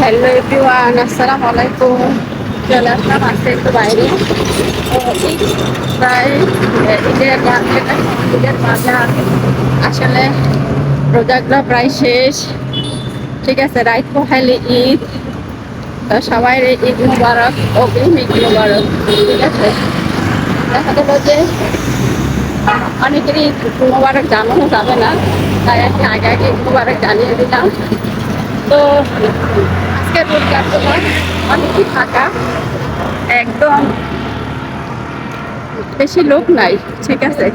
Hello everyone, আসসালামু আলাইকুম। চলে আসলাম আজকে একটু বাইরে। তো ঈদ প্রায় ঈদের মার্কেট, ঈদের বাজার আসলে রোজাগুলো প্রায় শেষ। ঠিক আছে, রাইত পহেলি ঈদ। তো সবাই ঈদ মুবারক, অগ্রিম ঈদ মুবারক। ঠিক আছে, দেখা গেল যে অনেকেরই ঈদ মুবারক জানানো যাবে না, তাই আমি আগে আগে ঈদ মুবারক জানিয়ে দিলাম। তো আজকে রোজগার তোমার অনেকই ফাঁকা, একদম বেশি লোক নাই। ঠিক আছে,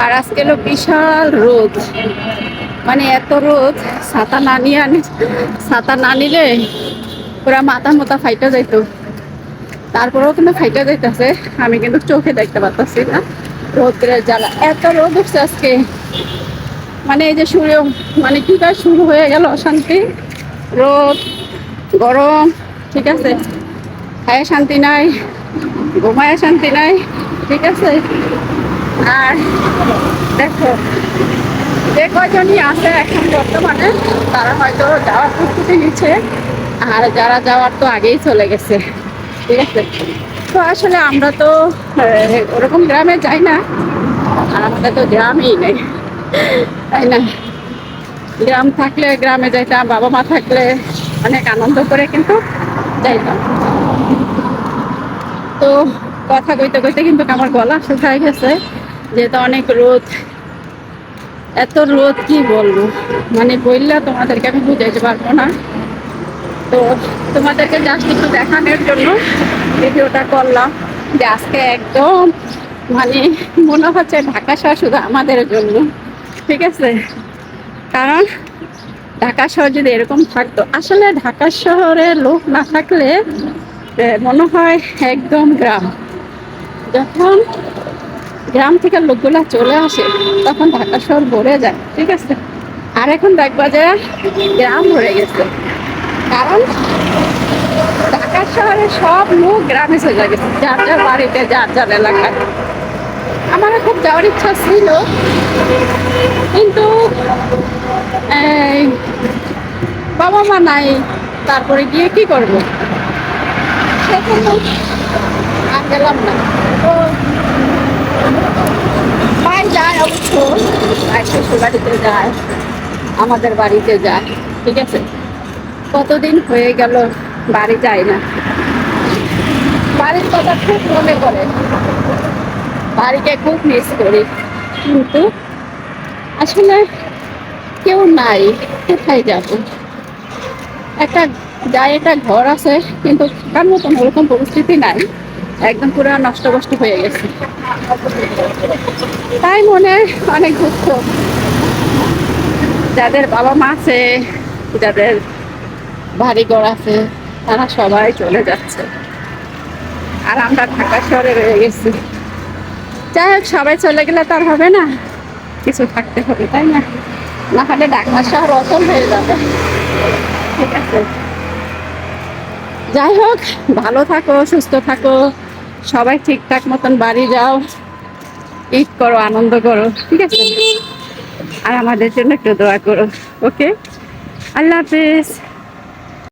আর আজকে হলো বিশাল রোদ, মানে এত রোদ, ছাতা না নিয়ে ছাতা না নিলে পুরা মাথা মোতা ফাইটা যাইতো। তারপরেও কিন্তু ফাইটা যাইতেছে, আমি কিন্তু চোখে দেখতে পাচ্ছি না রোদ্রের জ্বালা। এত রোদ উঠছে আজকে, মানে এই যে সূর্য, মানে কি কাজ শুরু হয়ে গেল, অশান্তি, রোদ, গরম। ঠিক আছে, খায় শান্তি নাই, ঘুমায় শান্তি নাই। ঠিক আছে, আর দেখো যে কয়জনই আছে এখন বর্তমানে, তারা হয়তো যাওয়ার প্রস্তুতি নিচ্ছে, আর যারা যাওয়ার তো আগেই চলে গেছে। ঠিক আছে, তো আসলে আমরা তো ওরকম গ্রামে যাই না, আর আমাদের তো গ্রামই নেই, তাই না? গ্রাম থাকলে গ্রামে যাইতাম, বাবা মা থাকলে অনেক আনন্দ করে কিন্তু যাইতাম। তো কথা কইতে কইতে কিন্তু আমার গলা শুকায় গেছে, যেহেতু অনেক রোদ। এত রোদ কি বলবো, মানে বললে তোমাদেরকে আমি বুঝাইতে পারবো না। তো তোমাদেরকে জাস্ট একটু দেখানোর জন্য ভিডিওটা করলাম, যে আজকে একদম মানে মনে হচ্ছে ঢাকা শহর শুধু আমাদের জন্য। ঠিক আছে, কারণ ঢাকা শহর যদি এরকম থাকতো, আসলে ঢাকা শহরে লোক না থাকলে মনে হয় একদম গ্রাম। যখন গ্রাম থেকে লোকগুলা চলে আসে তখন ঢাকা শহর ভরে যায়। ঠিক আছে, আর এখন দেখবা যে গ্রাম ভরে গেছে, কারণ ঢাকা শহরে সব লোক গ্রামে চলে গেছে, যার যার বাড়িতে, যার যার এলাকায়। আমার খুব যাওয়ার ইচ্ছা ছিল, কিন্তু এই বাবা মা নাই, তারপরে গিয়ে কি করবো, সেজন্য আর গেলাম না। তো ভাই যায় অবশ্য, ভাই শ্বশুর বাড়িতে যায়, আমাদের বাড়িতে যায়। ঠিক আছে, কতদিন হয়ে গেল বাড়ি যায় না, বাড়ির কথা খুব মনে পড়ে, বাড়িকে খুব মিস করি, কিন্তু আসলে কেউ নাই, কোথায় যাব? একটা যাই, একটা ঘর আছে, কিন্তু থাকার মতন ওরকম পরিস্থিতি নাই, একদম পুরো নষ্ট হয়ে গেছে। তাই মনে অনেক দুঃখ, যাদের বাবা মা আছে, যাদের বাড়ি ঘর আছে, তারা সবাই চলে যাচ্ছে, আর আমরা ঢাকা শহরে রয়ে গেছি। যাই হোক, সবাই চলে গেলে তো আর হবে না, কিছু থাকতে হবে, তাই না? না হলে ঢাকা শহর অচল হয়ে যাবে। ঠিক আছে, যাই হোক, ভালো থাকো, সুস্থ থাকো, সবাই ঠিকঠাক মতন বাড়ি যাও, ঈদ করো, আনন্দ করো। ঠিক আছে, আর আমাদের জন্য একটু দোয়া করো। ওকে, আল্লাহ হাফিজ।